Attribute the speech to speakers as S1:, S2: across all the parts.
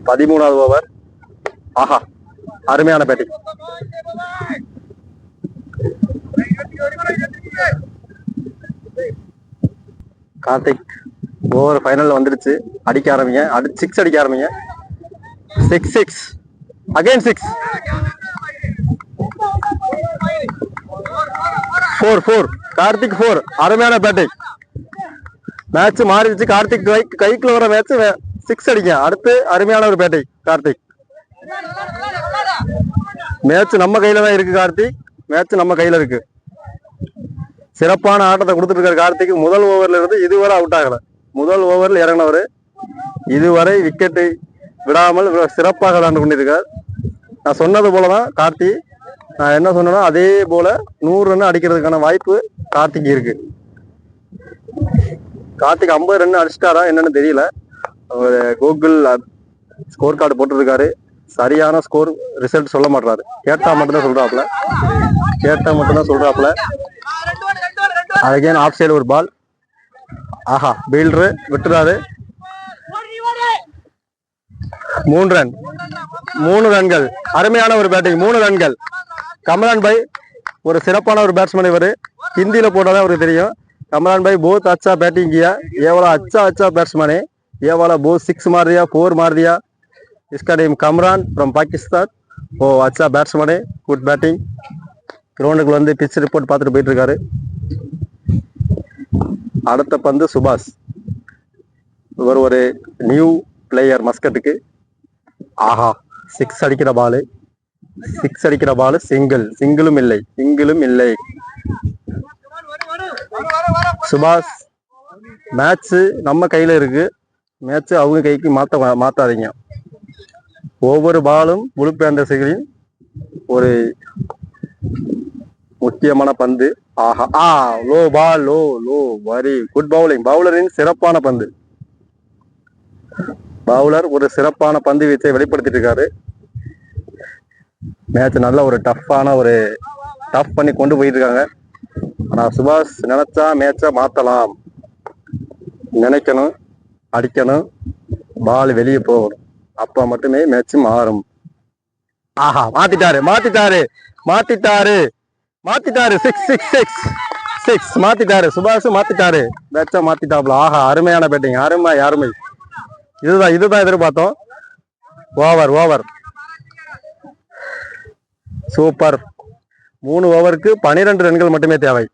S1: 13வது over. ஆஹா, அருமையான batting. Karthik over ஃபைனல்ல வந்துருச்சு. அடிக்க ஆரம்பிங்க, சிக்ஸ் அடிக்க ஆரம்பிங்க. 6 அகைன் 6 4 கார்த்திக் 4. அருமையான பேட்டிங். மேட்ச் மாறிடுச்சு. கார்த்திக் கைக்குள்ள வர மேட்ச் 6 அடிக்க. அடுத்து அருமையான ஒரு பேட்டிங் கார்த்திக். மேட்ச் நம்ம கையில தான் இருக்கு கார்த்திக். மேட்ச் நம்ம கையில இருக்கு. சிறப்பான ஆட்டத்தை கொடுத்துட்டு இருக்காரு கார்த்திக். முதல் ஓவர்ல இருந்து இதுவரை அவுட் ஆகல. முதல் ஓவரில் இறங்கினவர் இதுவரை விக்கெட்டை விடாமல் சிறப்பாக விளையாண்டு கொண்டிருக்கார். நான் சொன்னது போலதான் கார்த்தி. நான் என்ன சொன்னேனோ அதே போல 100 ரன் அடிக்கிறதுக்கான வாய்ப்பு கார்த்திக் இருக்கு. கார்த்திக் 50 ரன் அடிச்சிட்டாரா என்னன்னு தெரியல. அவர் கூகுள் ஸ்கோர் கார்டு போட்டுருக்காரு. சரியான ஸ்கோர் ரிசல்ட் சொல்ல மாட்டாரு. கேட்டா மட்டும்தான் சொல்றாப்ல. அகைன் ஆஃப் சைடு ஒரு பால். ஆஹா, பீல்டரு விட்டுறாரு. 3 ரன்கள். அருமையான ஒரு பேட்டிங். 3 ரன்கள். கமரான் பாய் ஒரு சிறப்பான ஒரு பேட்ஸ்மேன். இவர் ஹிந்தியில போட்டாதான் அவருக்கு தெரியும். कमरान भाई बहुत अच्छा बैटिंग किया. ये वाला अच्छा बैट्समैन है. ये वाला बहुत 6 मार दिया, 4 मार दिया. इसका नेम कमरान फ्रॉम पाकिस्तान. वो अच्छा बैट्समैन है, गुड बैटिंग. கிரவுண்டுக்கு வந்து பிச் ரிப்போர்ட் பார்த்துட்டு போயிட்டு இருக்காரு. அடுத்த பந்து சுபாஷ். இவர் ஒரு நியூ பிளேயர் மஸ்கட்டுக்கு. ஆஹா, 6 அடிக்கிற பால். சிங்கிளும் இல்லை. சுபாஷ், மேட்ச் நம்ம கையில இருக்கு. மேட்ச் அவங்க கைக்கு மாத்தாதீங்க. ஒவ்வொரு பாலும் முழு பேண்டர்களின் ஒரு முக்கியமான பந்து. ஆஹா, low ball, low very good bowling. பவுலரின் சிறப்பான பந்து. பவுலர் ஒரு சிறப்பான பந்து வீச்சை வெளிப்படுத்திட்டு இருக்காரு. மேட்ச் நல்ல ஒரு டஃப் பண்ணி கொண்டு போயிட்டு இருக்காங்க. ஆனா சுபாஷ் நினைச்சா மேட்சை மாத்தலாம். நினைக்கணும், அடிக்கணும், பால் வெளியே போகணும். அப்ப மட்டுமே மேட்ச் மாறும். ஆஹா, மாத்திட்டாரு. 6 மாத்திட்டாரு. சுபாஷ் மாத்திட்டாரு. மேட்சை மாத்திட்டாப்ல. ஆஹா, அருமையான பேட்டிங். அருமை. இதுதான் எதிர்பார்த்தோம். Over super. 3 ஓவருக்கு 12 ரன்கள் மட்டுமே தேவை.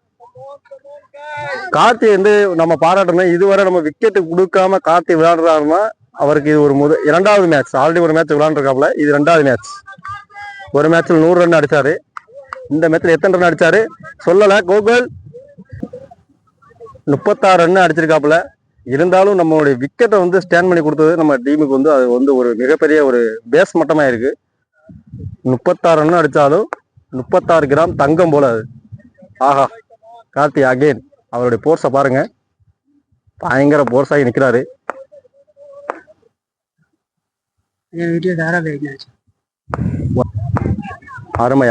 S1: கார்த்தி வந்து நம்ம பாராட்டணும். இதுவரை நம்ம விக்கெட் கொடுக்காம கார்த்தி விளையாடுறாருன்னா அவருக்கு இது ஒரு இரண்டாவது மேட்ச். ஆல்ரெடி ஒரு மேட்ச் விளையாண்டுருக்காப்ல. இது 2வது மேட்ச். ஒரு மேட்ச்ல 100 ரன் அடிச்சாரு. இந்த மேட்ச்ல எத்தனை ரன் அடிச்சாரு சொல்லல. கூகுள் 36 ரன் அடிச்சிருக்காப்ல. இருந்தாலும் நம்மளுடைய விக்கெட்டை வந்து ஸ்டாண்ட் பண்ணி கொடுத்தது நம்ம டீமுக்கு வந்து அது வந்து ஒரு மிகப்பெரிய ஒரு பேஸ் மட்டமா இருக்கு. 36 ரன் அடிச்சாலும் 36 கிராம் தங்கம் போல அது. ஆஹா, கார்த்தி அகெயின் அவருடைய போர்ஸை பாருங்க. பயங்கர போர்ஸாகி நிற்கிறாரு.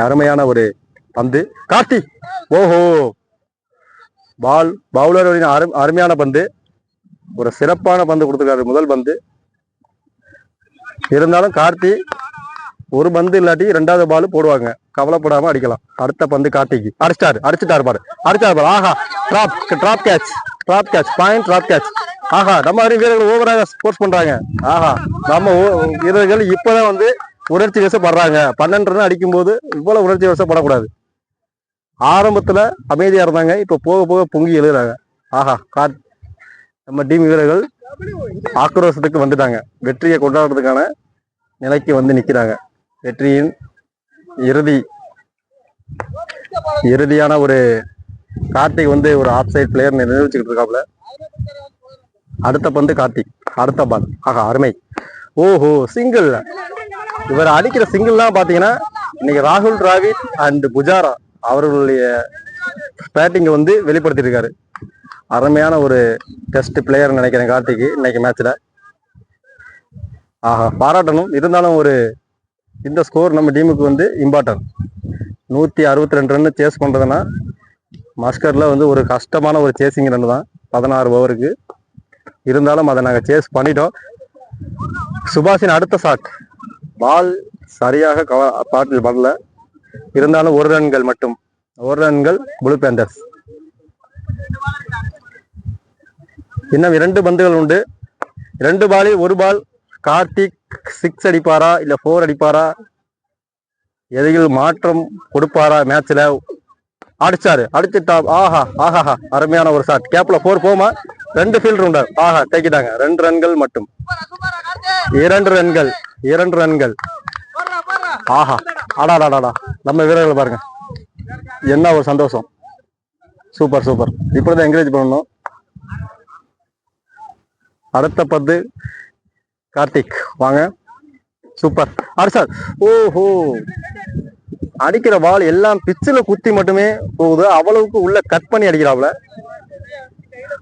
S1: அருமையான ஒரு பந்து கார்த்தி. ஓஹோ, பவுலரின் அருமையான பந்து. ஒரு சிறப்பான பந்து கொடுத்துருக்காரு. முதல் பந்து. இருந்தாலும் கார்த்தி ஒரு பந்து இல்லாட்டி 2வது பால் போடுவாங்க. கவலைப்படாம அடிக்கலாம். அடுத்த பந்து கார்த்திக்கு. அடிச்சிட்டாரு பாரு. ஆஹா, drop catch. Point drop catch. ஆஹா, நம்ம வீரர்கள் ஓவராக ஸ்போர்ட்ஸ் பண்றாங்க. ஆஹா, நம்ம வீரர்கள் இப்பதான் வந்து உணர்ச்சி வசப்படுறாங்க. 12 ரன் அடிக்கும் போது இவ்வளவு உணர்ச்சி வசப்படக்கூடாது. ஆரம்பத்துல அமைதியா இருந்தாங்க. இப்ப போக பொங்கி எழுதுறாங்க. ஆஹா, நம்ம டீம் வீரர்கள் ஆக்ரோஷத்துக்கு வந்துட்டாங்க. வெற்றியை கொண்டாடுறதுக்கான நிலைக்கு வந்து நிக்கிறாங்க. வெற்றியின் இறுதியான ஒரு கார்த்திக் வந்து ஒரு ஆஃப் சைட் பிளேயர் நிர்வகிச்சுக்கிட்டு இருக்காப்ல. அடுத்த பந்து கார்த்திக். அடுத்த பால். ஆஹா, அருமை. ஓஹோ, சிங்கிள். இவர் அடிக்கிற சிங்கிள்லாம் பாத்தீங்கன்னா இன்னைக்கு ராகுல் டிராவிட் அண்ட் புஜாரா அவர்களுடைய பேட்டிங்கை வந்து வெளிப்படுத்திருக்காரு. அருமையான ஒரு டெஸ்ட் பிளேயர் நினைக்கிறேன் கார்த்திக் இன்னைக்கு மேட்ச்ல. ஆஹா, பாராட்டணும். இருந்தாலும் இந்த ஸ்கோர் நம்ம டீமுக்கு வந்து இம்பார்ட்டன்ட். 162 ரன் சேஸ் பண்றதுன்னா மஸ்கட்ல வந்து ஒரு கஷ்டமான ஒரு சேசிங் ரன் தான் 16 ஓவருக்கு. இருந்தாலும் அதை நாங்கள் சேஸ் பண்ணிட்டோம். சுபாஷின் அடுத்த ஷாட். பால் சரியாக பாட்டில் வரல, இருந்தாலும் 1 ரன்கள் மட்டும். 1 ரன்கள் ப்ளூ பேந்தர்ஸ். இன்னும் 2 பந்துகள் உண்டு. 2 பாலில் 1 பால். கார்த்திக் 6 அடிப்பாரா இல்ல 4 அடிப்பாரா, எதையில் மாற்றம் கொடுப்பாரா மேட்ச்ல? அடிச்சாரு, அடிச்சுட்டா. ஆஹா ஆஹா, அருமையான ஒரு ஷாட். கேப்ல 4 போமா. 2 ஃபீல்டர் உண்டு. ஆஹா, தேக்கிட்டாங்க. 2 ரன்கள் மட்டும். 2 ரன்கள், 2 ரன்கள். ஆஹா, ஆடாடாடா, நம்ம வீரர்கள் பாருங்க, என்ன ஒரு சந்தோஷம். Super super. இப்படிதான் என்கரேஜ் பண்ணணும். அடுத்த பந்து கார்த்திக், வாங்க. சூப்பர், அடிச்சார். ஓஹோ, அடிக்கிற பால் எல்லாம் பிச்சில் குத்தி மட்டுமே போகுது. அவ்வளவுக்கு உள்ள கட் பண்ணி அடிக்கிறாப்ல.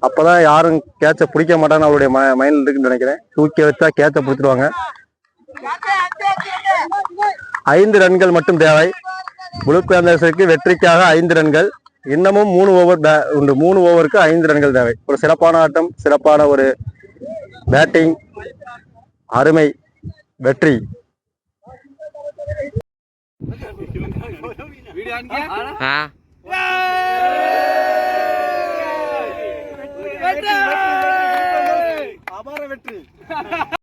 S1: அப்பதான் யாரும் கேட்ச பிடிக்க மாட்டான்னு அவருடைய மைண்ட்ல இருக்குன்னு நினைக்கிறேன். தூக்கி வச்சா கேட்ச பிடிச்சிருவாங்க. 5 ரன்கள் மட்டும் தேவை. ப்ளூ பேந்தர்ஸுக்கு வெற்றிக்காக 5 ரன்கள். இன்னமும் 3 ஓவர் உண்டு. 3 ஓவருக்கு 5 ரன்கள் தேவை. ஒரு சிறப்பான ஆட்டம், சிறப்பான ஒரு பேட்டிங், அருமை, வெற்றி.
S2: வெற்றி.